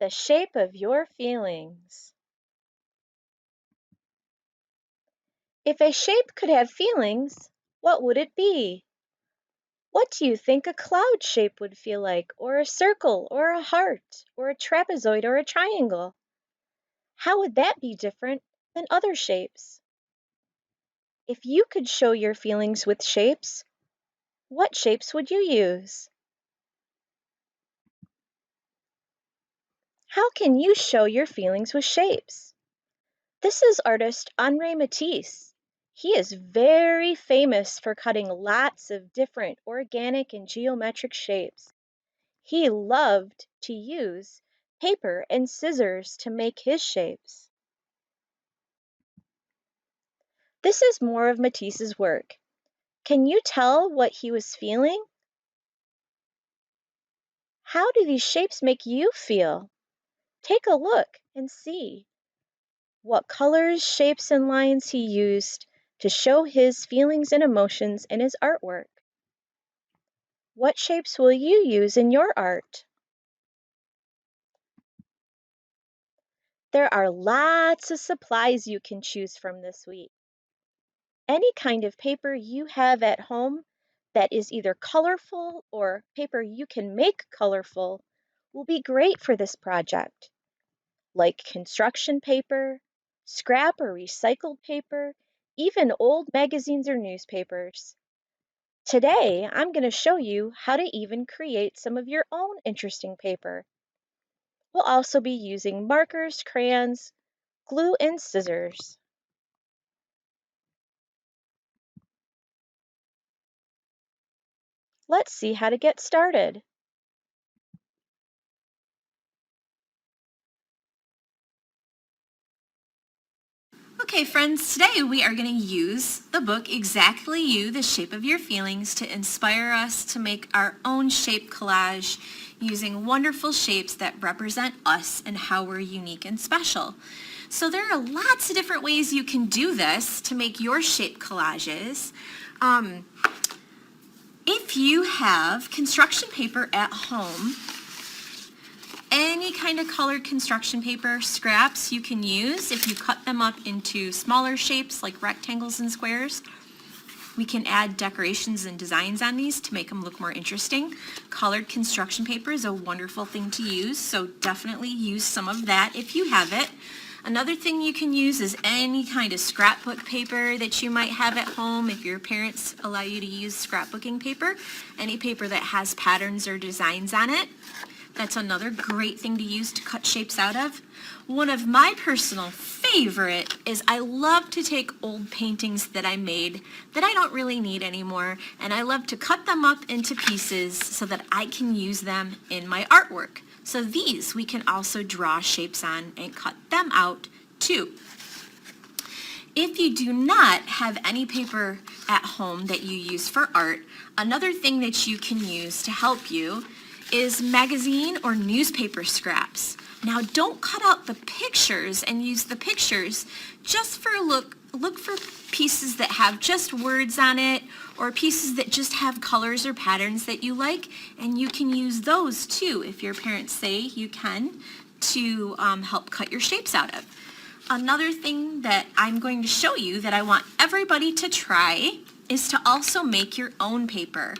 The shape of your feelings. If a shape could have feelings, what would it be? What do you think a cloud shape would feel like, or a circle, or a heart, or a trapezoid, or a triangle? How would that be different than other shapes? If you could show your feelings with shapes, what shapes would you use? How can you show your feelings with shapes? This is artist Henri Matisse. He is very famous for cutting lots of different organic and geometric shapes. He loved to use paper and scissors to make his shapes. This is more of Matisse's work. Can you tell what he was feeling? How do these shapes make you feel? Take a look and see what colors, shapes, and lines he used to show his feelings and emotions in his artwork. What shapes will you use in your art? There are lots of supplies you can choose from this week. Any kind of paper you have at home that is either colorful or paper you can make colorful will be great for this project, like construction paper, scrap or recycled paper, even old magazines or newspapers. Today, I'm going to show you how to even create some of your own interesting paper. We'll also be using markers, crayons, glue, and scissors. Let's see how to get started. Okay friends, today we are going to use the book Exactly You, The Shape of Your Feelings to inspire us to make our own shape collage using wonderful shapes that represent us and how we're unique and special. So there are lots of different ways you can do this to make your shape collages. If you have construction paper at home, any kind of colored construction paper scraps you can use if you cut them up into smaller shapes like rectangles and squares. We can add decorations and designs on these to make them look more interesting. Colored construction paper is a wonderful thing to use, so definitely use some of that if you have it. Another thing you can use is any kind of scrapbook paper that you might have at home if your parents allow you to use scrapbooking paper. Any paper that has patterns or designs on it. That's another great thing to use to cut shapes out of. One of my personal favorite is I love to take old paintings that I made that I don't really need anymore, and I love to cut them up into pieces so that I can use them in my artwork. So these we can also draw shapes on and cut them out too. If you do not have any paper at home that you use for art, another thing that you can use to help you is magazine or newspaper scraps. Now don't cut out the pictures and use the pictures, just for look for pieces that have just words on it or pieces that just have colors or patterns that you like, and you can use those too if your parents say you can to help cut your shapes out of. Another thing that I'm going to show you that I want everybody to try is to also make your own paper.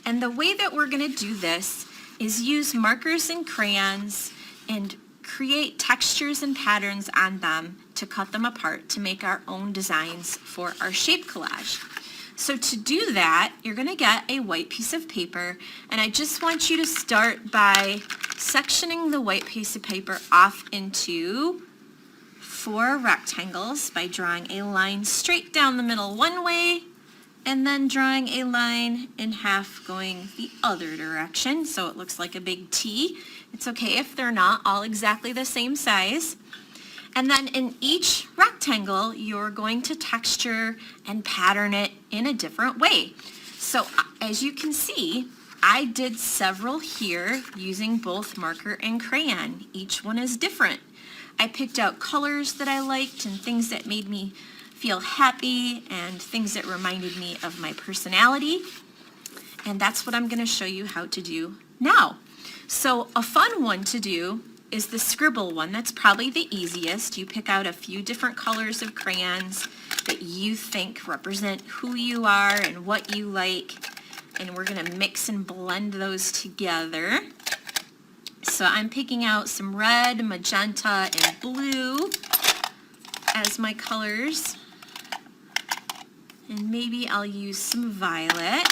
And the way that we're going to do this is use markers and crayons and create textures and patterns on them to cut them apart to make our own designs for our shape collage. So to do that, you're going to get a white piece of paper, and I just want you to start by sectioning the white piece of paper off into 4 rectangles by drawing a line straight down the middle one way and then drawing a line in half going the other direction so it looks like a big T. It's okay if they're not all exactly the same size. And then in each rectangle, you're going to texture and pattern it in a different way. So as you can see, I did several here using both marker and crayon. Each one is different. I picked out colors that I liked and things that made me feel happy and things that reminded me of my personality. And that's what I'm going to show you how to do now. So a fun one to do is the scribble one. That's probably the easiest. You pick out a few different colors of crayons that you think represent who you are and what you like, and we're gonna mix and blend those together. So I'm picking out some red, magenta, and blue as my colors, and maybe I'll use some violet.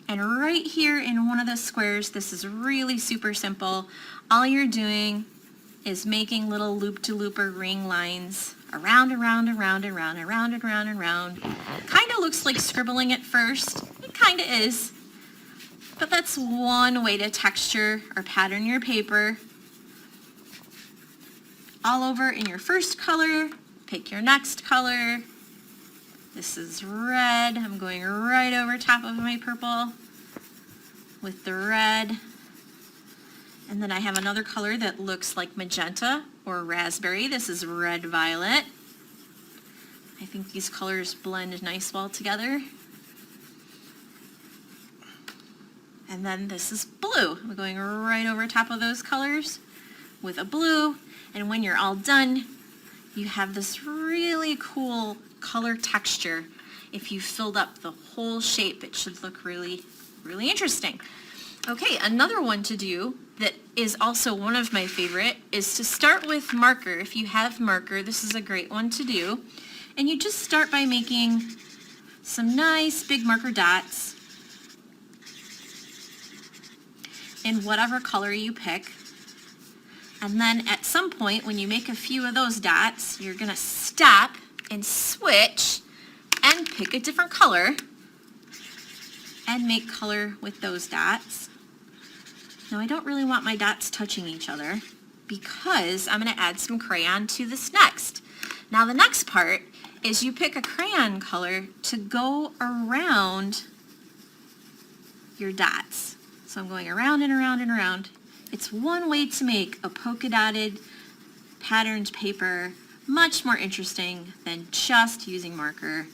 And right here in one of the squares, this is really super simple. All you're doing is making little loop-to-loop or ring lines around, around, around, around, around, around, around. Kind of looks like scribbling at first. It kind of is. But that's one way to texture or pattern your paper. All over in your first color, pick your next color. This is red. I'm going right over top of my purple with the red. And then I have another color that looks like magenta or raspberry. This is red violet. I think these colors blend nice well together. And then this is blue. I'm going right over top of those colors with a blue. And when you're all done, you have this really cool color texture. If you filled up the whole shape, it should look really, really interesting. Okay, another one to do that is also one of my favorite is to start with marker. If you have marker, this is a great one to do. And you just start by making some nice big marker dots in whatever color you pick. And then at some point, when you make a few of those dots, you're gonna stop and switch and pick a different color and make color with those dots. Now I don't really want my dots touching each other because I'm gonna add some crayon to this next. Now the next part is you pick a crayon color to go around your dots. So I'm going around and around and around. It's one way to make a polka dotted patterned paper much more interesting than just using marker,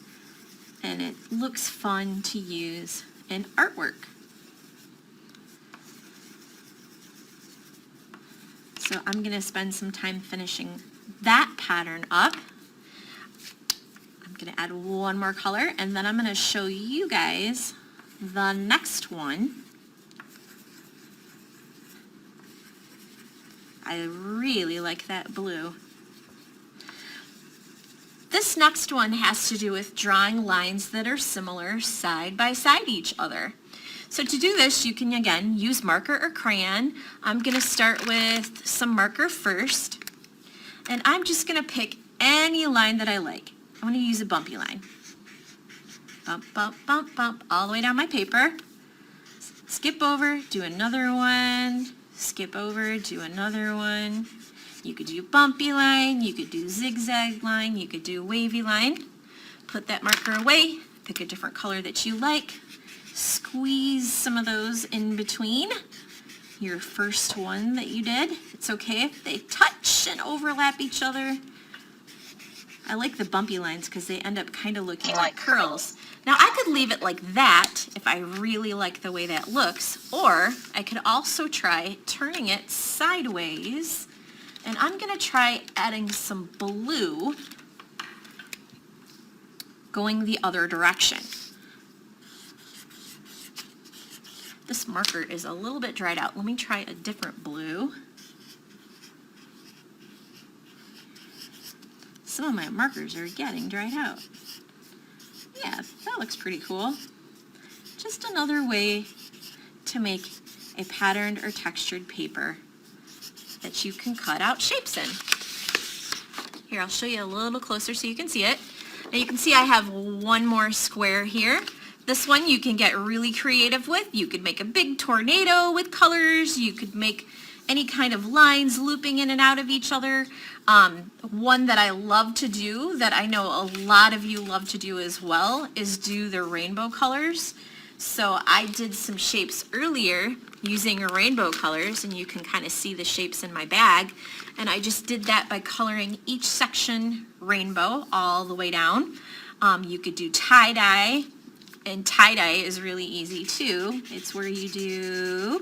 and it looks fun to use in artwork. So I'm going to spend some time finishing that pattern up. I'm going to add one more color, and then I'm going to show you guys the next one. I really like that blue. This next one has to do with drawing lines that are similar side by side each other. So to do this, you can again use marker or crayon. I'm going to start with some marker first, and I'm just going to pick any line that I like. I'm going to use a bumpy line. Bump, bump, bump, bump, all the way down my paper. Skip over, do another one. Skip over, do another one. You could do bumpy line, you could do zigzag line, you could do wavy line. Put that marker away, pick a different color that you like. Squeeze some of those in between your first one that you did. It's okay if they touch and overlap each other. I like the bumpy lines because they end up kind of looking like curls. Now I could leave it like that if I really like the way that looks, or I could also try turning it sideways, and I'm going to try adding some blue going the other direction. This marker is a little bit dried out. Let me try a different blue. Some of my markers are getting dried out. Yeah, that looks pretty cool. Just another way to make a patterned or textured paper that you can cut out shapes in. Here, I'll show you a little closer so you can see it. Now you can see I have one more square here. This one you can get really creative with. You could make a big tornado with colors. You could make any kind of lines looping in and out of each other. One that I love to do, that I know a lot of you love to do as well, is do the rainbow colors. So I did some shapes earlier using rainbow colors, and you can kind of see the shapes in my bag. And I just did that by coloring each section rainbow all the way down. You could do tie-dye, and tie-dye is really easy too. It's where you do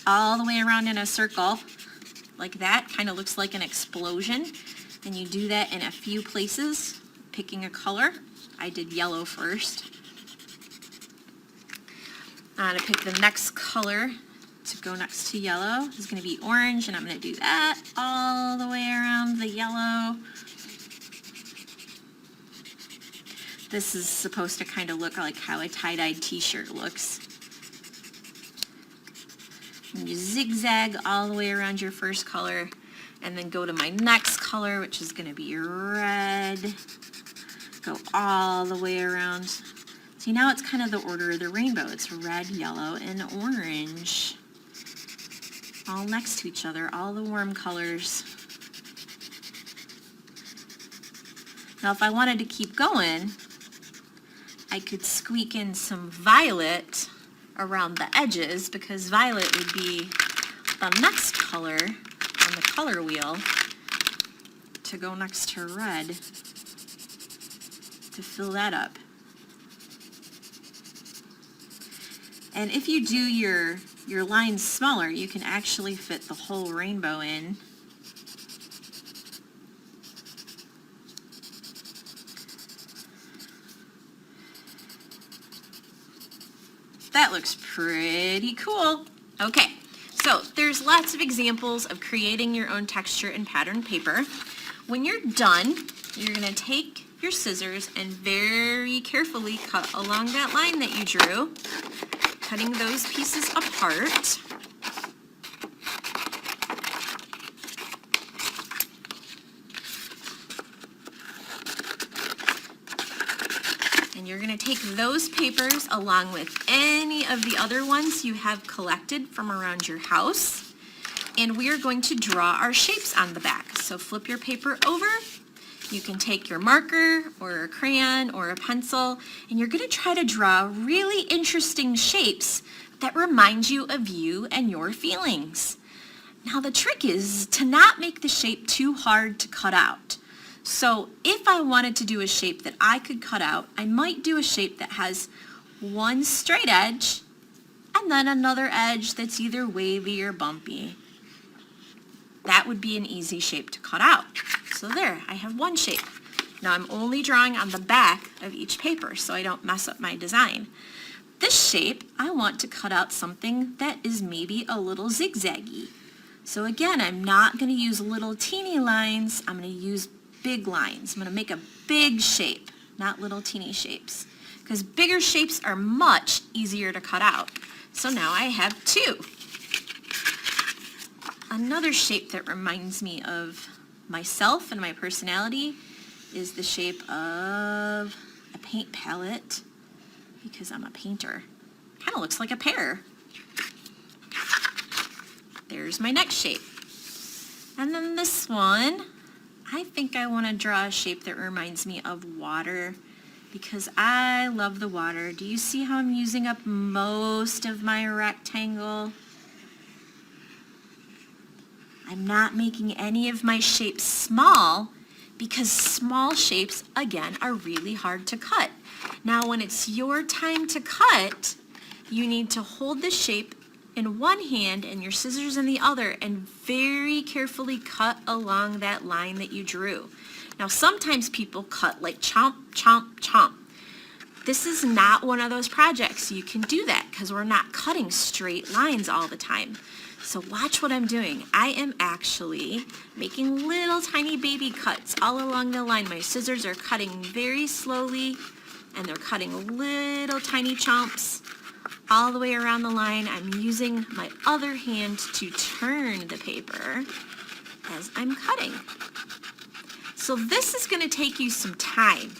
all the way around in a circle, like that. Kind of looks like an explosion. And you do that in a few places, picking a color. I did yellow first. I'm going to pick the next color to go next to yellow. This is going to be orange, and I'm going to do that all the way around the yellow. This is supposed to kind of look like how a tie-dyed t-shirt looks. And you zigzag all the way around your first color, and then go to my next color, which is going to be red. Go all the way around. See, now it's kind of the order of the rainbow. It's red, yellow, and orange. All next to each other, all the warm colors. Now, if I wanted to keep going, I could squeak in some violet around the edges, because violet would be the next color on the color wheel to go next to red to fill that up. And if you do your lines smaller, you can actually fit the whole rainbow in. That looks pretty cool. Okay, so there's lots of examples of creating your own texture and pattern paper. When you're done, you're going to take your scissors and very carefully cut along that line that you drew, cutting those pieces apart. And you're going to take those papers along with any of the other ones you have collected from around your house, and we are going to draw our shapes on the back. So flip your paper over. You can take your marker or a crayon or a pencil, and you're going to try to draw really interesting shapes that remind you of you and your feelings. Now the trick is to not make the shape too hard to cut out. So if I wanted to do a shape that I could cut out, I might do a shape that has one straight edge and then another edge that's either wavy or bumpy. That would be an easy shape to cut out. So there, I have one shape. Now I'm only drawing on the back of each paper so I don't mess up my design. This shape, I want to cut out something that is maybe a little zigzaggy. So again, I'm not going to use little teeny lines, I'm going to use big lines. I'm going to make a big shape, not little teeny shapes, because bigger shapes are much easier to cut out. So now I have two. Another shape that reminds me of myself and my personality is the shape of a paint palette, because I'm a painter. Kind of looks like a pear. There's my next shape. And then this one, I think I want to draw a shape that reminds me of water, because I love the water. Do you see how I'm using up most of my rectangle? I'm not making any of my shapes small, because small shapes, again, are really hard to cut. Now when it's your time to cut, you need to hold the shape in one hand and your scissors in the other, and very carefully cut along that line that you drew. Now sometimes people cut like chomp, chomp, chomp. This is not one of those projects you can do that, because we're not cutting straight lines all the time. So watch what I'm doing. I am actually making little tiny baby cuts all along the line. My scissors are cutting very slowly, and they're cutting little tiny chomps all the way around the line. I'm using my other hand to turn the paper as I'm cutting. So this is going to take you some time.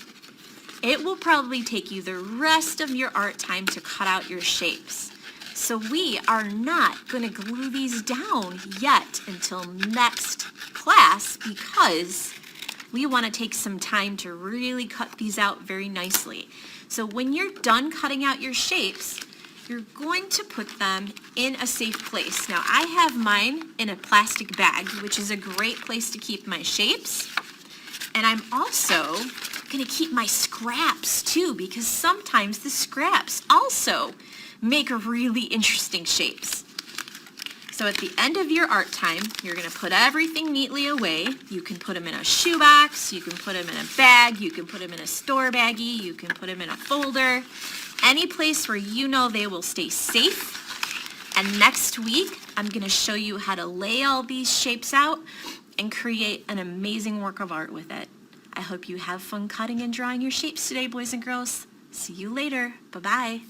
It will probably take you the rest of your art time to cut out your shapes. So we are not going to glue these down yet until next class, because we want to take some time to really cut these out very nicely. So when you're done cutting out your shapes, you're going to put them in a safe place. Now I have mine in a plastic bag, which is a great place to keep my shapes. And I'm also going to keep my scraps too, because sometimes the scraps also make really interesting shapes. So at the end of your art time, you're going to put everything neatly away. You can put them in a shoebox, you can put them in a bag, you can put them in a store baggie, you can put them in a folder, any place where you know they will stay safe. And next week, I'm going to show you how to lay all these shapes out and create an amazing work of art with it. I hope you have fun cutting and drawing your shapes today, boys and girls. See you later. Bye-bye.